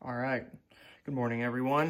All right, good morning everyone.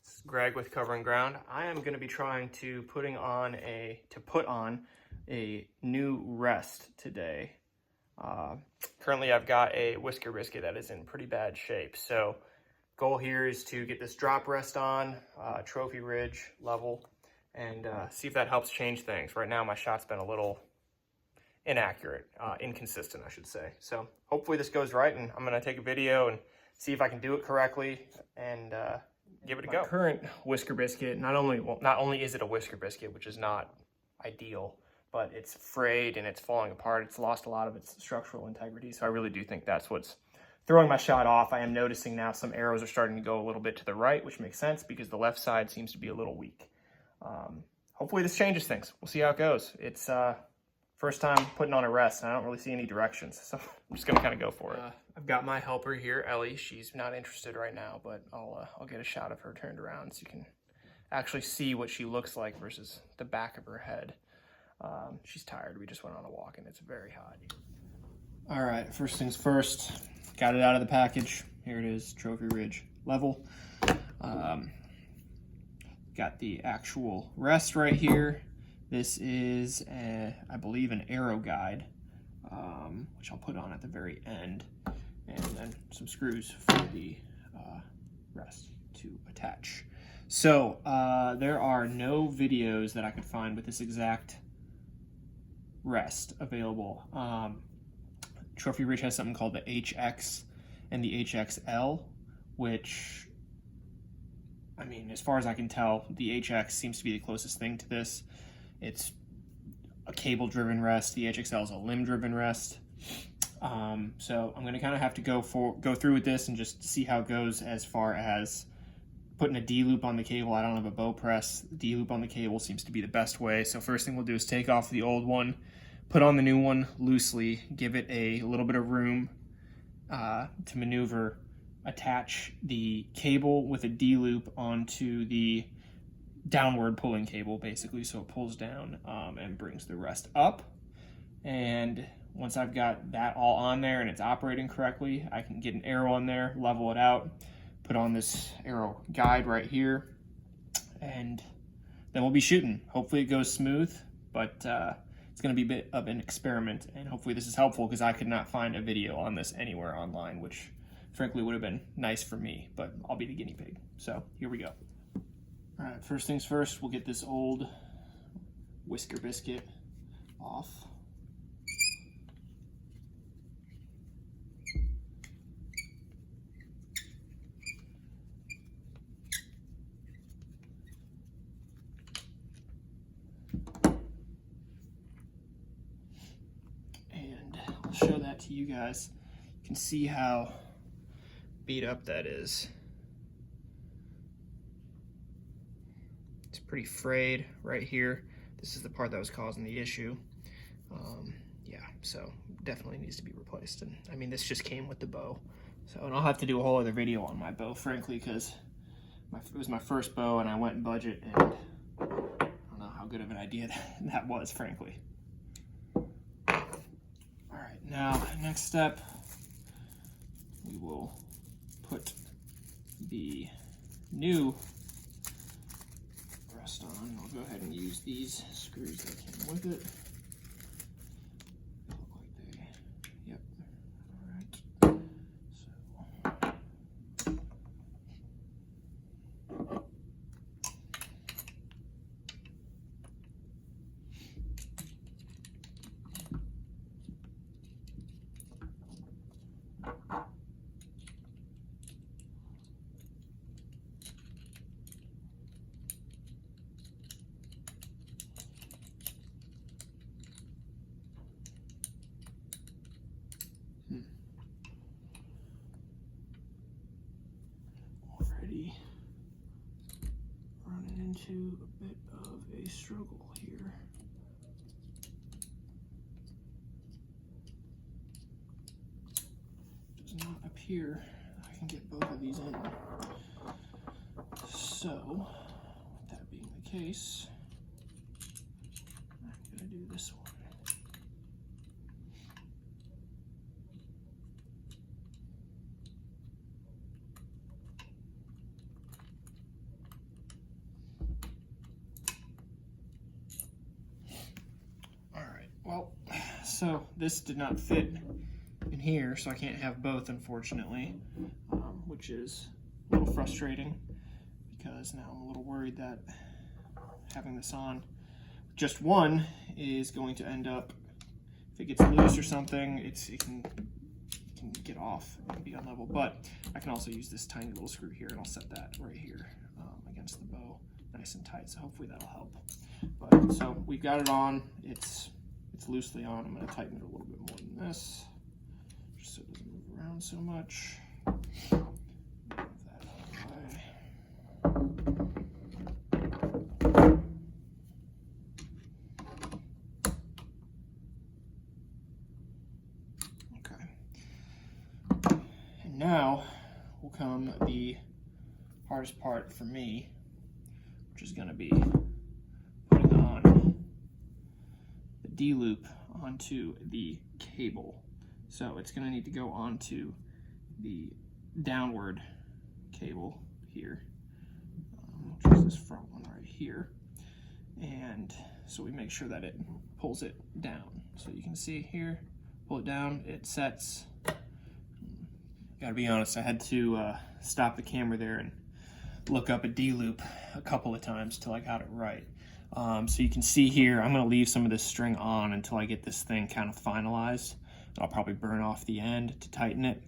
This is Greg with Covering Ground. I am going to be trying to put on a new rest today. Currently I've got a Whisker biscuit that is in pretty bad shape. So goal here is to get this drop rest on, trophy ridge level, and see if that helps change things. Right now my shot's been a little inaccurate, inconsistent I should say. So hopefully this goes right, and I'm going to take a video and see if I can do it correctly and give it a go. Current Whisker biscuit, not only is it a Whisker biscuit, which is not ideal, but it's frayed and it's falling apart. It's lost a lot of its structural integrity. So I really do think that's what's throwing my shot off. I am noticing now some arrows are starting to go a little bit to the right, which makes sense because the left side seems to be a little weak. Hopefully this changes things. We'll see how it goes. It's first time putting on a rest, and I don't really see any directions, so I'm just gonna kind of go for it. I've got my helper here, Ellie. She's not interested right now, but I'll get a shot of her turned around so you can actually see what she looks like versus the back of her head. She's tired. We just went on a walk, and it's very hot. All right, first things first. Got it out of the package. Here it is, Trophy Ridge level. Got the actual rest right here. This is, I believe, an arrow guide, which I'll put on at the very end, and then some screws for the rest to attach. So there are no videos that I could find with this exact rest available. Trophy Ridge has something called the HX and the HXL, which, I mean, as far as I can tell, the HX seems to be the closest thing to this. It's a cable-driven rest. The HXL is a limb-driven rest. So I'm going to kind of have to go through with this and just see how it goes as far as putting a D-loop on the cable. I don't have a bow press. D-loop on the cable seems to be the best way. So first thing we'll do is take off the old one, put on the new one loosely, give it a little bit of room to maneuver, attach the cable with a D-loop onto the downward pulling cable, basically, so it pulls down and brings the rest up. And once I've got that all on there and it's operating correctly, I can get an arrow on there, level it out, put on this arrow guide right here, and then we'll be shooting. Hopefully it goes smooth, but it's going to be a bit of an experiment, and hopefully this is helpful because I could not find a video on this anywhere online, which frankly would have been nice for me, but I'll be the guinea pig. So here we go. All right, first things first, we'll get this old Whisker biscuit off. And I'll show that to you guys. You can see how beat up that is. Pretty frayed right here. This is the part that was causing the issue. Yeah, so definitely needs to be replaced. And I mean, this just came with the bow. So, and I'll have to do a whole other video on my bow, frankly, because it was my first bow and I went budget, and I don't know how good of an idea that was, frankly. All right, now next step, we will put the new rest on. I'll go ahead and use these screws that came with it. They look like they, yep. All right. Already running into a bit of a struggle here. Does not appear I can get both of these in. So, that being the case, I'm going to do this one. so this did not fit in here, so I can't have both, unfortunately, which is a little frustrating because now I'm a little worried that having this on just one is going to end up, if it gets loose or something, it can get off and be unlevel. But I can also use this tiny little screw here, and I'll set that right here against the bow, nice and tight. So hopefully that'll help. But so we've got it on. It's loosely on. I'm going to tighten it a little bit more than this, just so it doesn't move around so much. Move that out of the way. Now will come the hardest part for me, which is going to be putting on the D-loop onto the cable. So it's going to need to go onto the downward cable here, which is this front one right here. And so we make sure that it pulls it down. So you can see here, pull it down, it sets. Gotta be honest, I had to stop the camera there and look up a D-loop a couple of times till I got it right. So you can see here, I'm gonna leave some of this string on until I get this thing kind of finalized. I'll probably burn off the end to tighten it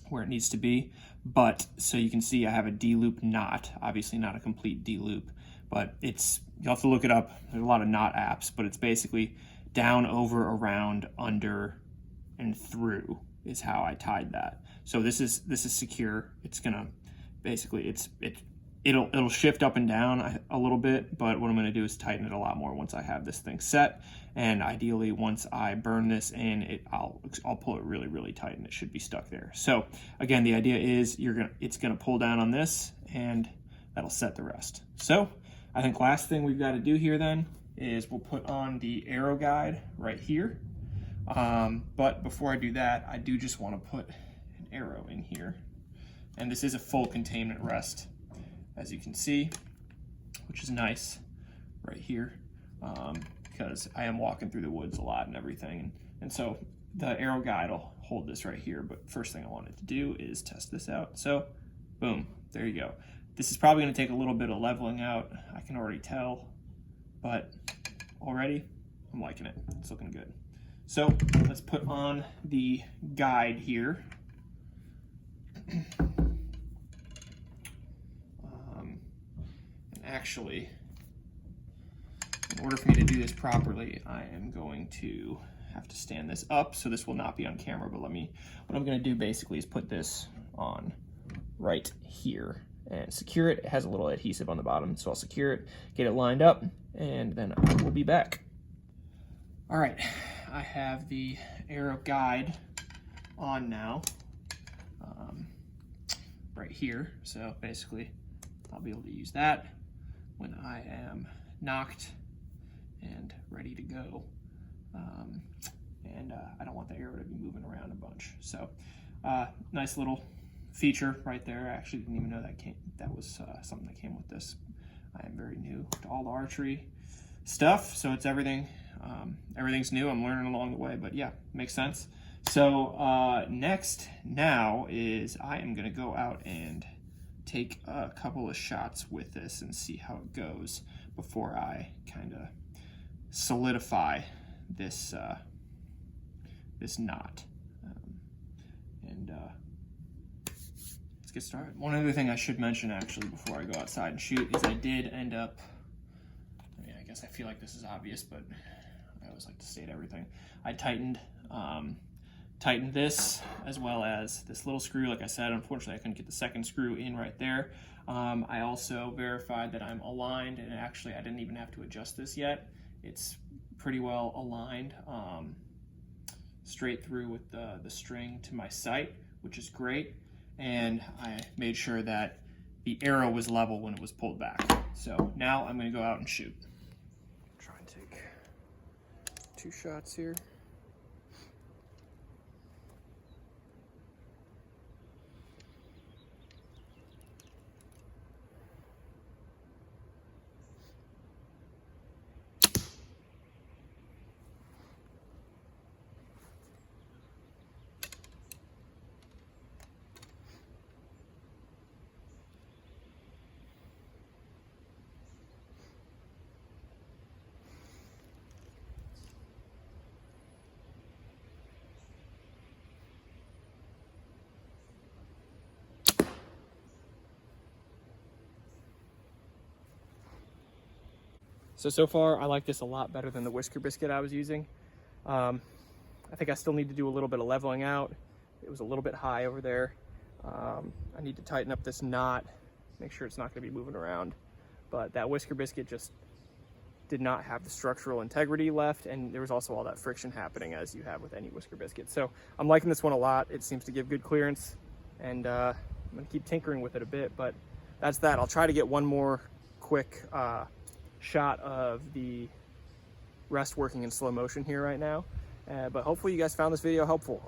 where it needs to be. But so you can see I have a D-loop knot, obviously not a complete D-loop, but you'll have to look it up. There's a lot of knot apps, but it's basically down, over, around, under, and through is how I tied that. So this is secure. It's gonna basically it'll shift up and down a little bit, but what I'm gonna do is tighten it a lot more once I have this thing set. And ideally, once I burn this in, I'll pull it really, really tight, and it should be stuck there. So again, the idea is it's gonna pull down on this, and that'll set the rest. So I think last thing we've got to do here then is we'll put on the arrow guide right here. But before I do that, I do just want to put an arrow in here. And this is a full containment rest, as you can see, which is nice right here, because I am walking through the woods a lot and everything. And so the arrow guide will hold this right here. But first thing I wanted to do is test this out. So boom, there you go. This is probably going to take a little bit of leveling out. I can already tell, but already I'm liking it. It's looking good. So let's put on the guide here. And actually, in order for me to do this properly, I am going to have to stand this up, so this will not be on camera, but what I'm going to do basically is put this on right here and secure it. It has a little adhesive on the bottom, so I'll secure it, get it lined up, and then I will be back. All right. I have the arrow guide on now, right here. So basically, I'll be able to use that when I am knocked and ready to go. I don't want the arrow to be moving around a bunch. So nice little feature right there. I actually didn't even know that was something that came with this. I am very new to all the archery stuff, so it's everything's new. I'm learning along the way, but yeah, makes sense. So next now is I am gonna go out and take a couple of shots with this and see how it goes before I kind of solidify this this knot. Let's get started. One other thing I should mention actually before I go outside and shoot is I did end up, I guess I feel like this is obvious, but I always like to state everything. I tightened this as well as this little screw. Like I said, unfortunately I couldn't get the second screw in right there. I also verified that I'm aligned, and actually I didn't even have to adjust this yet. It's pretty well aligned straight through with the string to my sight, which is great. And I made sure that the arrow was level when it was pulled back. So now I'm going to go out and shoot. Try and take 2 shots here. So far I like this a lot better than the Whisker biscuit I was using. I think I still need to do a little bit of leveling out. It was a little bit high over there. I need to tighten up this knot, make sure it's not going to be moving around. But that Whisker biscuit just did not have the structural integrity left, and there was also all that friction happening as you have with any Whisker biscuit. So I'm liking this one a lot. It seems to give good clearance, and I'm going to keep tinkering with it a bit, but that's that. I'll try to get one more quick shot of the rest working in slow motion here right now. But hopefully you guys found this video helpful.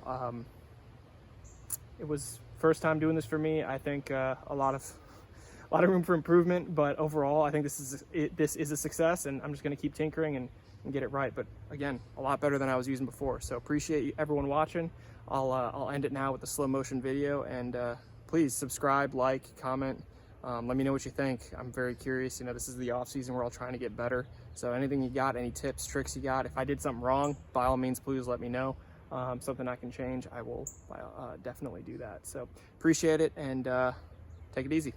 It was first time doing this for me. I think a lot of room for improvement, but overall I think this is a success, and I'm just going to keep tinkering and get it right. But again, a lot better than I was using before. So appreciate everyone watching. I'll end it now with the slow motion video, and please subscribe, like, comment. Let me know what you think. I'm very curious. You know, this is the off season. We're all trying to get better. So anything you got, any tips, tricks you got, if I did something wrong, by all means, please let me know. Something I can change, I will definitely do that. So appreciate it, and take it easy.